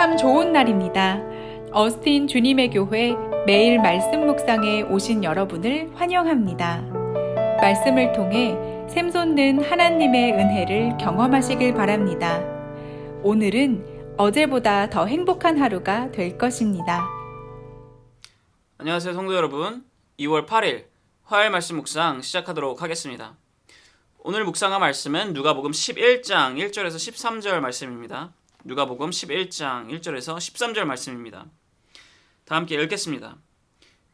참 좋은 날입니다. 어스틴 주님의 교회 매일 말씀 묵상에 오신 여러분을 환영합니다. 말씀을 통해 샘솟는 하나님의 은혜를 경험하시길 바랍니다. 오늘은 어제보다 더 행복한 하루가 될 것입니다. 안녕하세요 성도 여러분. 2월 8일 화요일 말씀 묵상 시작하도록 하겠습니다. 오늘 묵상할 말씀은 누가복음 11장 1절에서 13절 말씀입니다. 누가복음 11장 1절에서 13절 말씀입니다. 다 함께 읽겠습니다.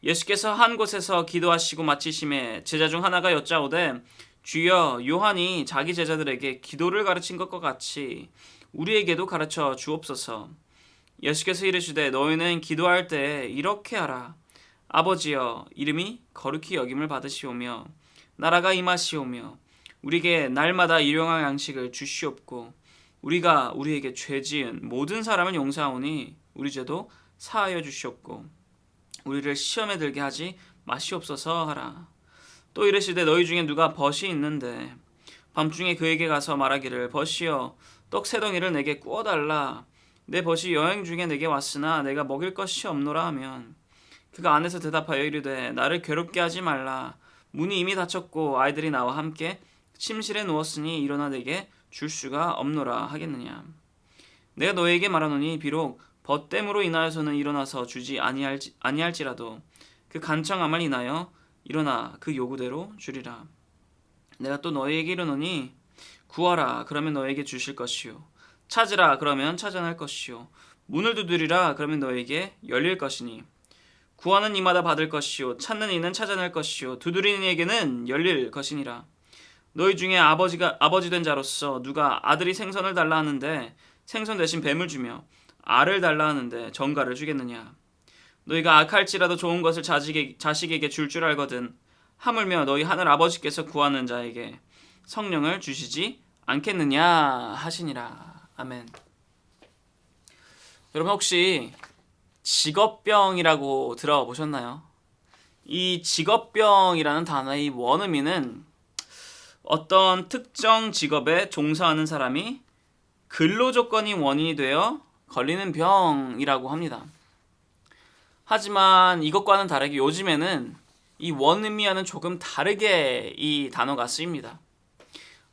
예수께서 한 곳에서 기도하시고 마치심에 제자 중 하나가 여짜오되 주여, 요한이 자기 제자들에게 기도를 가르친 것과 같이 우리에게도 가르쳐 주옵소서. 예수께서 이르시되 너희는 기도할 때 이렇게 하라. 아버지여, 이름이 거룩히 여김을 받으시오며 나라가 임하시오며 우리에게 날마다 일용할 양식을 주시옵고 우리가 우리에게 죄 지은 모든 사람을 용서하오니 우리 죄도 사하여 주시옵고 우리를 시험에 들게 하지 마시옵소서 하라. 또 이르시되 너희 중에 누가 벗이 있는데 밤중에 그에게 가서 말하기를 벗이여 떡 세 덩이를 내게 구워달라. 내 벗이 여행 중에 내게 왔으나 내가 먹일 것이 없노라 하면 그가 안에서 대답하여 이르되 나를 괴롭게 하지 말라. 문이 이미 닫혔고 아이들이 나와 함께 침실에 누웠으니 일어나 내게 줄 수가 없노라 하겠느냐. 내가 너에게 말하노니 비록 벗됨으로 인하여서는 일어나서 주지 아니할지라도 그 간청함을 인하여 일어나 그 요구대로 주리라. 내가 또 너에게 이르노니 구하라 그러면 너에게 주실 것이요 찾으라 그러면 찾아낼 것이요 문을 두드리라 그러면 너에게 열릴 것이니 구하는 이마다 받을 것이요 찾는 이는 찾아낼 것이요 두드리는 이에게는 열릴 것이니라. 너희 중에 아버지 된 자로서 누가 아들이 생선을 달라 하는데 생선 대신 뱀을 주며 알을 달라 하는데 정갈을 주겠느냐. 너희가 악할지라도 좋은 것을 자식에게 줄 알거든 하물며 너희 하늘 아버지께서 구하는 자에게 성령을 주시지 않겠느냐 하시니라. 아멘. 여러분 혹시 직업병이라고 들어보셨나요? 이 직업병이라는 단어의 원어민은 어떤 특정 직업에 종사하는 사람이 근로 조건이 원인이 되어 걸리는 병이라고 합니다. 하지만 이것과는 다르게 요즘에는 이 원의미와는 조금 다르게 이 단어가 쓰입니다.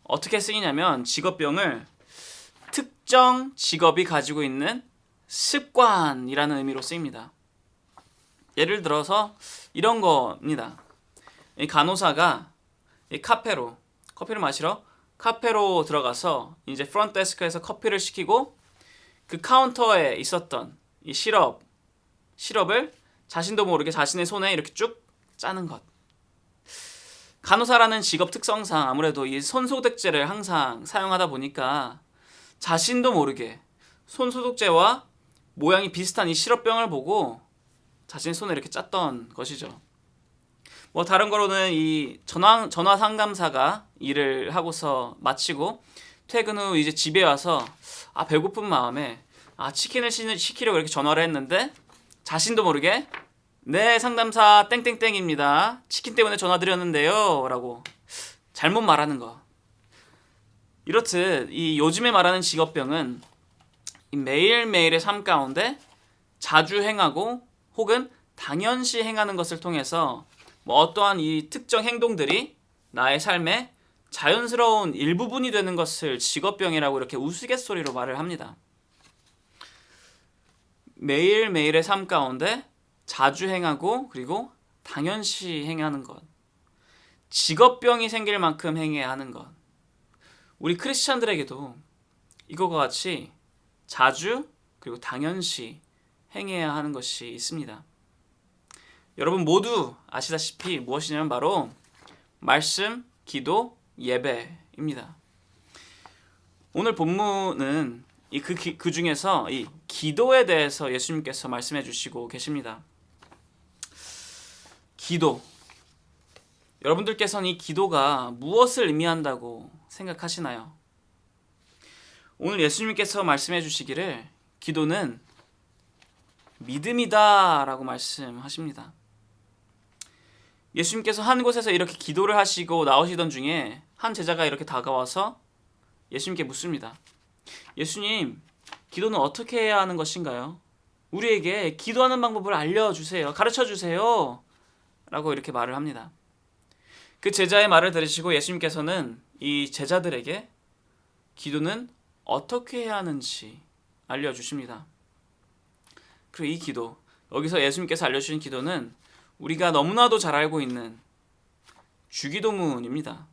어떻게 쓰이냐면 직업병을 특정 직업이 가지고 있는 습관이라는 의미로 쓰입니다. 예를 들어서 이런 겁니다. 이 간호사가 이 커피를 마시러 카페로 들어가서 이제 프런트 데스크에서 커피를 시키고 그 카운터에 있었던 이 시럽을 자신도 모르게 자신의 손에 이렇게 쭉 짜는 것. 간호사라는 직업 특성상 아무래도 이 손소독제를 항상 사용하다 보니까 자신도 모르게 손소독제와 모양이 비슷한 이 시럽병을 보고 자신의 손에 이렇게 짰던 것이죠. 뭐 다른 거로는 이 전화 상담사가 일을 하고서 마치고 퇴근 후 이제 집에 와서 배고픈 마음에 치킨을 시키려고 이렇게 전화를 했는데 자신도 모르게 네 상담사 땡땡땡입니다. 치킨 때문에 전화 드렸는데요 라고 잘못 말하는 거. 이렇듯 이 요즘에 말하는 직업병은 이 매일매일의 삶 가운데 자주 행하고 혹은 당연시 행하는 것을 통해서 어떠한 이 특정 행동들이 나의 삶의 자연스러운 일부분이 되는 것을 직업병이라고 이렇게 우스갯소리로 말을 합니다. 매일매일의 삶 가운데 자주 행하고 그리고 당연시 행하는 것. 직업병이 생길 만큼 행해야 하는 것. 우리 크리스찬들에게도 이것과 같이 자주 그리고 당연시 행해야 하는 것이 있습니다. 여러분 모두 아시다시피 무엇이냐면 바로 말씀, 기도, 예배입니다. 오늘 본문은 그 중에서 이 기도에 대해서 예수님께서 말씀해 주시고 계십니다. 기도. 여러분들께서는 이 기도가 무엇을 의미한다고 생각하시나요? 오늘 예수님께서 말씀해 주시기를 기도는 믿음이다 라고 말씀하십니다. 예수님께서 한 곳에서 이렇게 기도를 하시고 나오시던 중에 한 제자가 이렇게 다가와서 예수님께 묻습니다. 예수님, 기도는 어떻게 해야 하는 것인가요? 우리에게 기도하는 방법을 알려주세요. 가르쳐주세요. 라고 이렇게 말을 합니다. 그 제자의 말을 들으시고 예수님께서는 이 제자들에게 기도는 어떻게 해야 하는지 알려주십니다. 그리고 이 기도, 여기서 예수님께서 알려주신 기도는 우리가 너무나도 잘 알고 있는 주기도문입니다.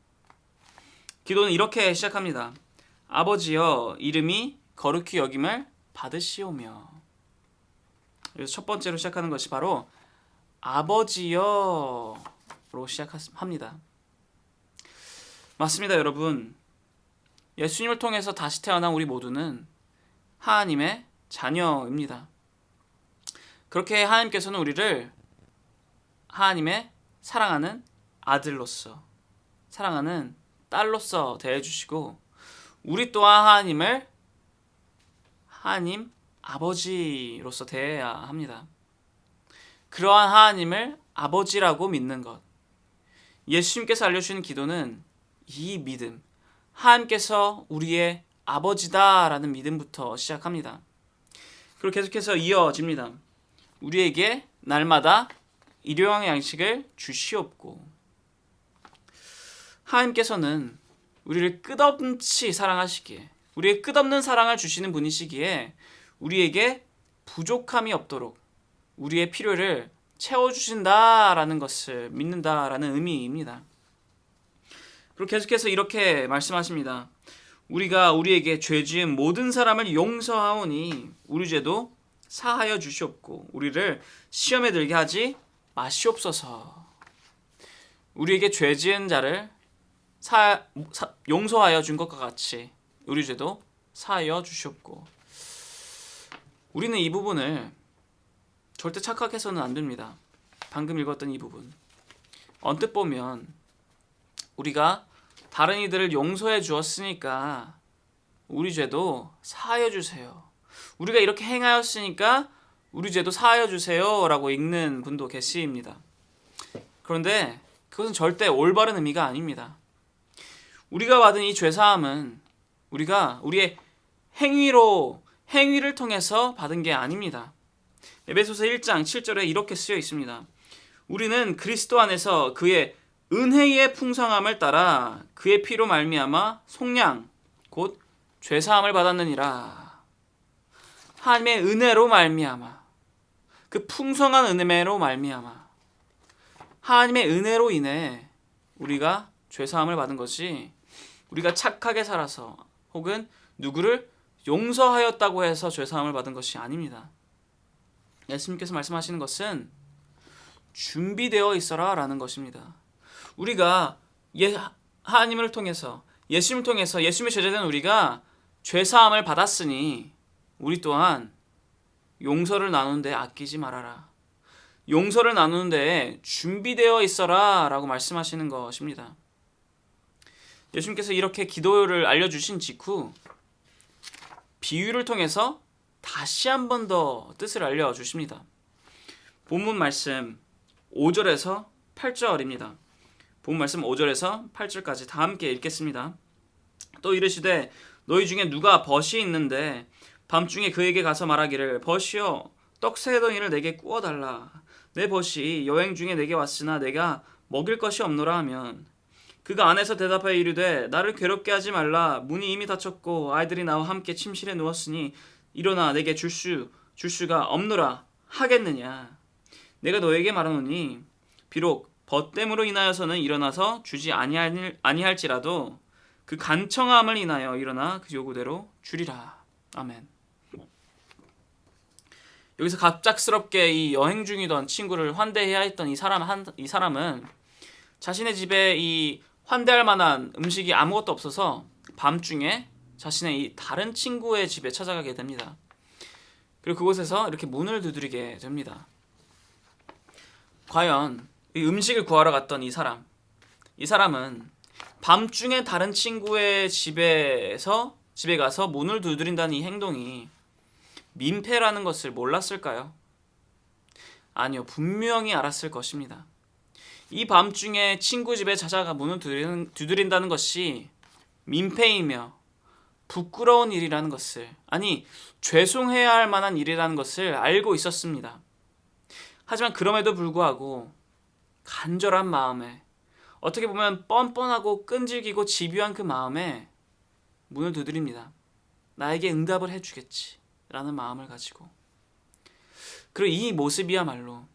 기도는 이렇게 시작합니다. 아버지여, 이름이 거룩히 여김을 받으시오며. 그래서 첫 번째로 시작하는 것이 바로 아버지여로 시작합니다. 맞습니다, 여러분. 예수님을 통해서 다시 태어난 우리 모두는 하나님의 자녀입니다. 그렇게 하나님께서는 우리를 하나님의 사랑하는 아들로서, 사랑하는 딸로서 대해주시고, 우리 또한 하나님을 하나님 아버지로서 대해야 합니다. 그러한 하나님을 아버지라고 믿는 것, 예수님께서 알려주시는 기도는 이 믿음, 하나님께서 우리의 아버지다라는 믿음부터 시작합니다. 그리고 계속해서 이어집니다. 우리에게 날마다 일용할 양식을 주시옵고. 하나님께서는 우리를 끝없이 사랑하시기에, 우리의 끝없는 사랑을 주시는 분이시기에 우리에게 부족함이 없도록 우리의 필요를 채워주신다라는 것을 믿는다라는 의미입니다. 그리고 계속해서 이렇게 말씀하십니다. 우리가 우리에게 죄 지은 모든 사람을 용서하오니 우리 죄도 사하여 주시옵고 우리를 시험에 들게 하지 마시옵소서. 우리에게 죄 지은 자를 용서하여 준 것과 같이 우리 죄도 사하여 주시옵고. 우리는 이 부분을 절대 착각해서는 안 됩니다. 방금 읽었던 이 부분, 언뜻 보면 우리가 다른 이들을 용서해 주었으니까 우리 죄도 사하여 주세요, 우리가 이렇게 행하였으니까 우리 죄도 사하여 주세요 라고 읽는 분도 계십니다. 그런데 그것은 절대 올바른 의미가 아닙니다. 우리가 받은 이 죄사함은 우리가 우리의 행위를 통해서 받은 게 아닙니다. 에베소서 1장 7절에 이렇게 쓰여 있습니다. 우리는 그리스도 안에서 그의 은혜의 풍성함을 따라 그의 피로 말미암아 속량 곧 죄사함을 받았느니라. 하나님의 은혜로 말미암아, 그 풍성한 은혜로 말미암아, 하나님의 은혜로 인해 우리가 죄사함을 받은 것이 우리가 착하게 살아서 혹은 누구를 용서하였다고 해서 죄사함을 받은 것이 아닙니다. 예수님께서 말씀하시는 것은 준비되어 있어라 라는 것입니다. 우리가 하나님을 통해서, 예수님을 통해서, 예수님의 제자된 우리가 죄사함을 받았으니 우리 또한 용서를 나누는데 아끼지 말아라, 용서를 나누는데 준비되어 있어라 라고 말씀하시는 것입니다. 예수님께서 이렇게 기도를 알려주신 직후 비유를 통해서 다시 한 번 더 뜻을 알려주십니다. 본문 말씀 5절에서 8절입니다. 본문 말씀 5절에서 8절까지 다 함께 읽겠습니다. 또 이르시되 너희 중에 누가 벗이 있는데 밤중에 그에게 가서 말하기를 벗이여 떡 세 덩이를 내게 구워달라, 내 벗이 여행 중에 내게 왔으나 내가 먹일 것이 없노라 하면 그가 안에서 대답하여 이르되 나를 괴롭게 하지 말라, 문이 이미 닫혔고 아이들이 나와 함께 침실에 누웠으니 일어나 내게 줄 수가 없노라 하겠느냐. 내가 너에게 말하노니 비록 벗됨으로 인하여서는 일어나서 주지 아니할지라도 그 간청함을 인하여 일어나 그 요구대로 주리라. 아멘. 여기서 갑작스럽게 이 여행 중이던 친구를 환대해야 했던 이 사람은 자신의 집에 이 환대할 만한 음식이 아무것도 없어서 밤중에 자신의 이 다른 친구의 집에 찾아가게 됩니다. 그리고 그곳에서 이렇게 문을 두드리게 됩니다. 과연 이 음식을 구하러 갔던 이 사람은 밤중에 다른 친구의 집에 가서 문을 두드린다는 이 행동이 민폐라는 것을 몰랐을까요? 아니요, 분명히 알았을 것입니다. 이 밤중에 친구 집에 찾아가 문을 두드린다는 것이 민폐이며 부끄러운 일이라는 것을, 아니 죄송해야 할 만한 일이라는 것을 알고 있었습니다. 하지만 그럼에도 불구하고 간절한 마음에, 어떻게 보면 뻔뻔하고 끈질기고 집요한 그 마음에 문을 두드립니다. 나에게 응답을 해주겠지 라는 마음을 가지고. 그리고 이 모습이야말로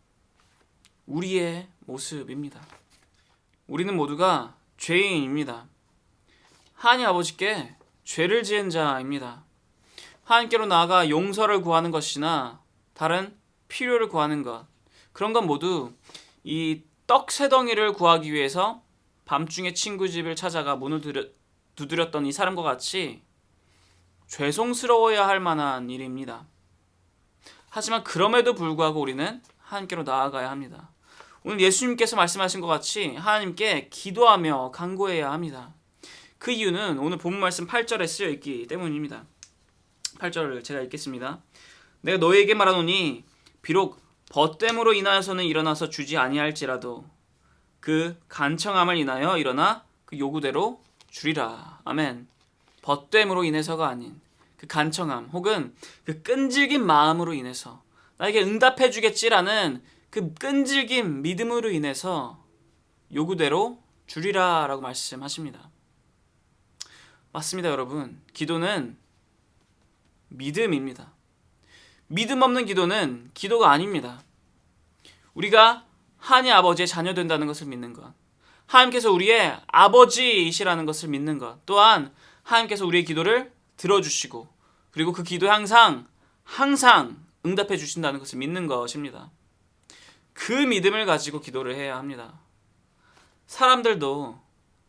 우리의 모습입니다. 우리는 모두가 죄인입니다. 하나님 아버지께 죄를 지은 자입니다. 하나님께로 나아가 용서를 구하는 것이나 다른 필요를 구하는 것, 그런 건 모두 이 떡새덩이를 구하기 위해서 밤중에 친구 집을 찾아가 문을 두드렸던 이 사람과 같이 죄송스러워야 할 만한 일입니다. 하지만 그럼에도 불구하고 우리는 하나님께로 나아가야 합니다. 오늘 예수님께서 말씀하신 것 같이 하나님께 기도하며 간구해야 합니다. 그 이유는 오늘 본문 말씀 8절에 쓰여 있기 때문입니다. 8절을 제가 읽겠습니다. 내가 너희에게 말하노니 비록 벗됨으로 인하여서는 일어나서 주지 아니할지라도 그 간청함을 인하여 일어나 그 요구대로 주리라. 아멘. 벗됨으로 인해서가 아닌 그 간청함 혹은 그 끈질긴 마음으로 인해서 나에게 응답해 주겠지라는 그 끈질긴 믿음으로 인해서 요구대로 주리라 라고 말씀하십니다. 맞습니다, 여러분. 기도는 믿음입니다. 믿음 없는 기도는 기도가 아닙니다. 우리가 하나님 아버지의 자녀 된다는 것을 믿는 것, 하나님께서 우리의 아버지이시라는 것을 믿는 것, 또한 하나님께서 우리의 기도를 들어주시고 그리고 그 기도에 항상 응답해 주신다는 것을 믿는 것입니다. 그 믿음을 가지고 기도를 해야 합니다. 사람들도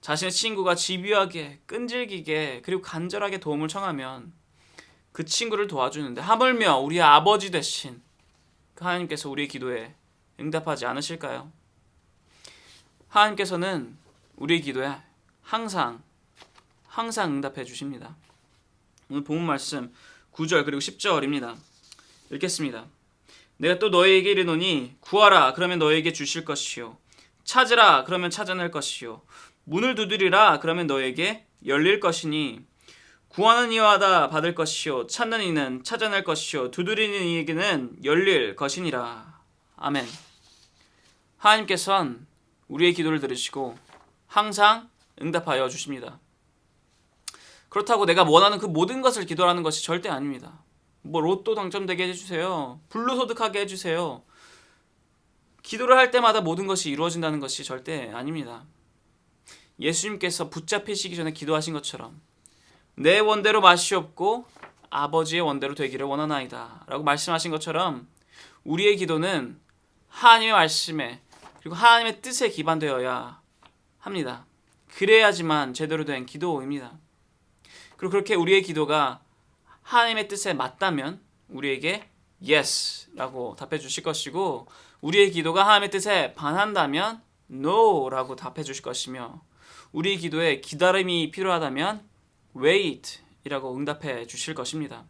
자신의 친구가 집요하게, 끈질기게, 그리고 간절하게 도움을 청하면 그 친구를 도와주는데 하물며 우리의 아버지 되신 그 하나님께서 우리의 기도에 응답하지 않으실까요? 하나님께서는 우리의 기도에 항상 응답해 주십니다. 오늘 본문 말씀 9절 그리고 10절입니다. 읽겠습니다. 내가 또 너희에게 이르노니 구하라 그러면 너희에게 주실 것이요 찾으라 그러면 찾아낼 것이요 문을 두드리라 그러면 너희에게 열릴 것이니 구하는 이마다 받을 것이요 찾는 이는 찾아낼 것이요 두드리는 이에게는 열릴 것이니라. 아멘. 하나님께서는 우리의 기도를 들으시고 항상 응답하여 주십니다. 그렇다고 내가 원하는 그 모든 것을 기도하는 것이 절대 아닙니다. 뭐 로또 당첨되게 해주세요. 불로소득하게 해주세요. 기도를 할 때마다 모든 것이 이루어진다는 것이 절대 아닙니다. 예수님께서 붙잡히시기 전에 기도하신 것처럼 내 원대로 마시옵고 아버지의 원대로 되기를 원하나이다 라고 말씀하신 것처럼 우리의 기도는 하나님의 말씀에 그리고 하나님의 뜻에 기반되어야 합니다. 그래야지만 제대로 된 기도입니다. 그리고 그렇게 우리의 기도가 하나님의 뜻에 맞다면 우리에게 yes 라고 답해 주실 것이고, 우리의 기도가 하나님의 뜻에 반한다면 no 라고 답해 주실 것이며, 우리의 기도에 기다림이 필요하다면 wait 이라고 응답해 주실 것입니다.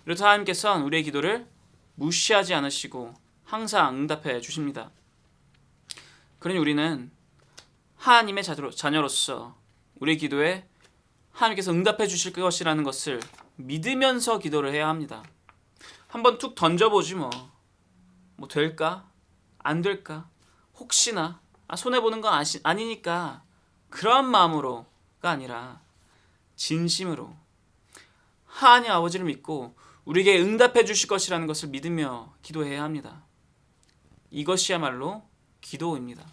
그래서 하나님께서는 우리의 기도를 무시하지 않으시고 항상 응답해 주십니다. 그러니 우리는 하나님의 자녀로서 우리의 기도에 하나님께서 응답해 주실 것이라는 것을 믿으면서 기도를 해야 합니다. 한번 툭 던져보지 뭐 될까? 안 될까? 혹시나 손해보는 건 아니니까 그런 마음으로가 아니라 진심으로 하나님 아버지를 믿고 우리에게 응답해 주실 것이라는 것을 믿으며 기도해야 합니다. 이것이야말로 기도입니다.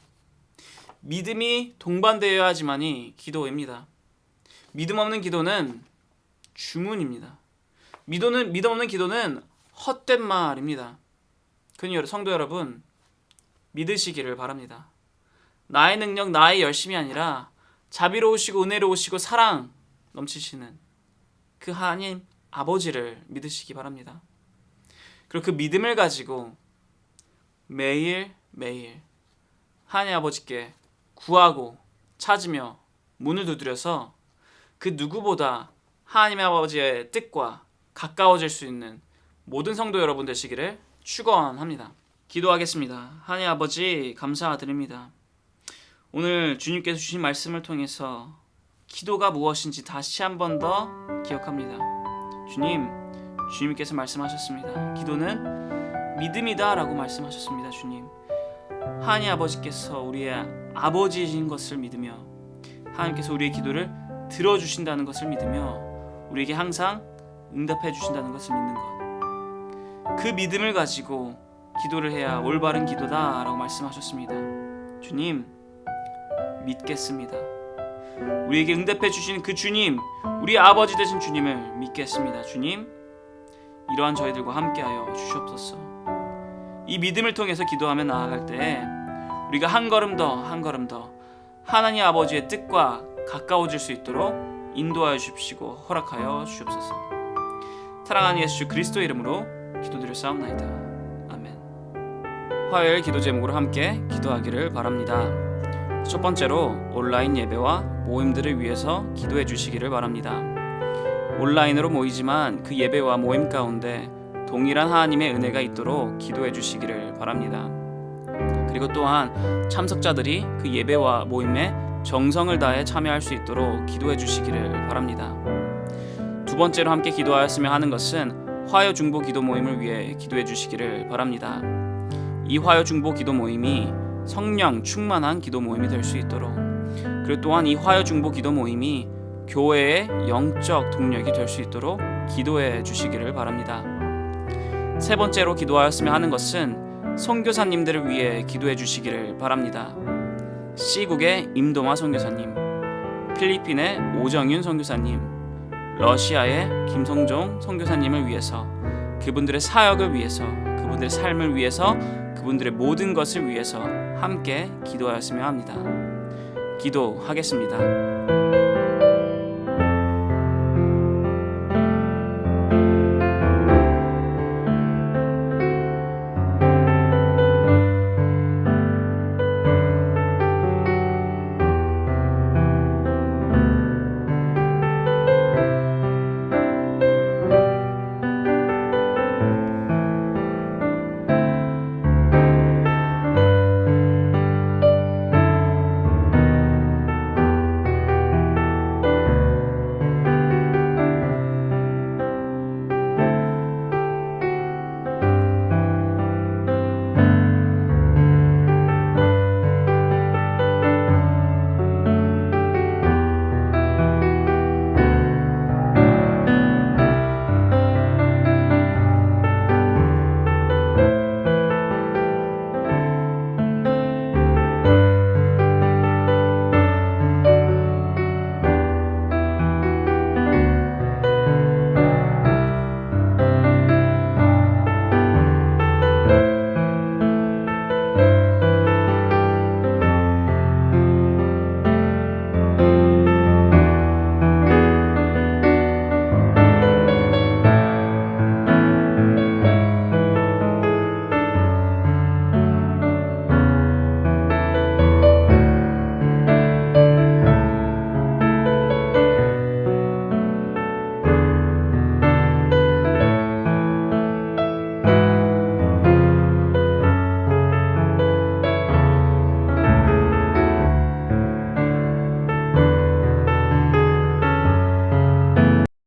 믿음이 동반되어야 하지만이 기도입니다. 믿음 없는 기도는 주문입니다. 믿음 없는 기도는 헛된 말입니다. 그러니 성도 여러분, 믿으시기를 바랍니다. 나의 능력, 나의 열심이 아니라 자비로우시고 은혜로우시고 사랑 넘치시는 그 하나님 아버지를 믿으시기 바랍니다. 그리고 그 믿음을 가지고 매일매일 하나님 아버지께 구하고 찾으며 문을 두드려서 그 누구보다 하나님의 아버지의 뜻과 가까워질 수 있는 모든 성도 여러분 되시기를 축원합니다. 기도하겠습니다. 하나님 아버지 감사드립니다. 오늘 주님께서 주신 말씀을 통해서 기도가 무엇인지 다시 한 번 더 기억합니다. 주님께서 말씀하셨습니다. 기도는 믿음이다 라고 말씀하셨습니다. 주님, 하나님 아버지께서 우리의 아버지이신 것을 믿으며 하나님께서 우리의 기도를 들어주신다는 것을 믿으며 우리에게 항상 응답해 주신다는 것을 믿는 것, 그 믿음을 가지고 기도를 해야 올바른 기도다 라고 말씀하셨습니다. 주님, 믿겠습니다. 우리에게 응답해 주신 그 주님, 우리 아버지 되신 주님을 믿겠습니다. 주님, 이러한 저희들과 함께하여 주시옵소서. 이 믿음을 통해서 기도하며 나아갈 때 우리가 한 걸음 더 하나님 아버지의 뜻과 가까워질 수 있도록 인도하여 주십시고 허락하여 주옵소서. 사랑하는 예수 그리스도 이름으로 기도드렸사옵나이다. 아멘. 화요일 기도 제목으로 함께 기도하기를 바랍니다. 첫 번째로 온라인 예배와 모임들을 위해서 기도해 주시기를 바랍니다. 온라인으로 모이지만 그 예배와 모임 가운데 동일한 하나님의 은혜가 있도록 기도해 주시기를 바랍니다. 그리고 또한 참석자들이 그 예배와 모임에 정성을 다해 참여할 수 있도록 기도해 주시기를 바랍니다. 두 번째로 함께 기도하였으면 하는 것은 화요 중보 기도 모임을 위해 기도해 주시기를 바랍니다. 이 화요 중보 기도 모임이 성령 충만한 기도 모임이 될 수 있도록, 그리고 또한 이 화요 중보 기도 모임이 교회의 영적 동력이 될 수 있도록 기도해 주시기를 바랍니다. 세 번째로 기도하였으면 하는 것은 선교사님들을 위해 기도해 주시기를 바랍니다. C국의 임동화 선교사님, 필리핀의 오정윤 선교사님, 러시아의 김성종 선교사님을 위해서, 그분들의 사역을 위해서, 그분들의 삶을 위해서, 그분들의 모든 것을 위해서 함께 기도하였으면 합니다. 기도하겠습니다.